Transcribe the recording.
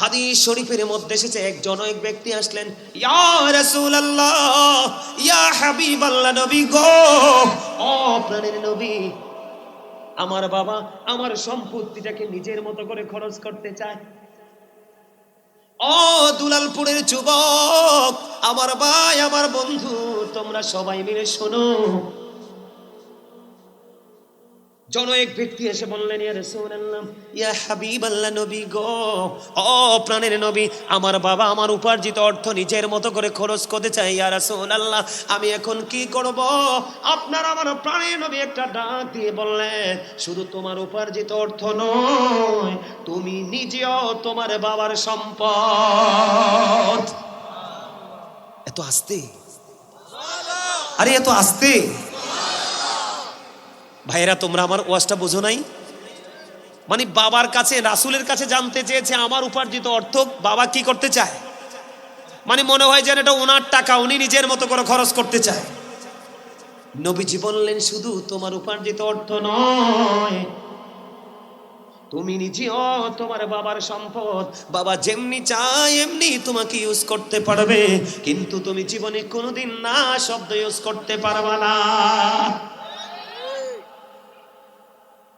হাদিস শরীফের মধ্যে এসেছে এক ব্যক্তি আসলেন, ইয়া রাসূলুল্লাহ, ইয়া হাবিবাল্লাহ, নবী গো, ও প্রাণের নবী, আমার বাবা আমার সম্পত্তিটাকে নিজের মতো করে খরচ করতে চায়। ও দুলালপুরের যুবক, আমার ভাই, আমার বন্ধু, তোমরা সবাই মিলে শোনো। এক ব্যক্তি এসে বললেন, ইয়া রাসূলুল্লাহ, ইয়া হাবিবাল্লাহ, নবী গো, ও প্রাণের নবী, আমার বাবা আমার উপার্জিত অর্থ নিজের মতো করে খরচ করতে চাই। ইয়া রাসূলুল্লাহ, আমি এখন কি করব? আপনার আমার প্রাণের নবী একটা ডাক দিয়ে বললেন, শুধু তোমার উপার্জিত অর্থ নয়, তুমি নিজেও তোমার বাবার সম্পদ। এত আস্তে, আরে এত আস্তে ভাইয়েরা, তোমরা আমার ওয়াজটা বোঝো নাই? মানে বাবার কাছে, রাসূলের কাছে জানতে চেয়েছে আমার উপার্জিত অর্থ বাবা কি করতে চায়। মানে মনে হয় যেন এটা ওনার টাকা, উনি নিজের মতো করে খরচ করতে চায়। নবীজি বললেন, শুধু তোমার উপার্জিত অর্থ নয়, তুমি নিজেও তোমার বাবার সম্পদ। বাবা যেমনি চায় এমনি তোমাকে ইউজ করতে পারবে, কিন্তু তুমি জীবনে কোনোদিন না শব্দ ইউজ করতে পারবা না।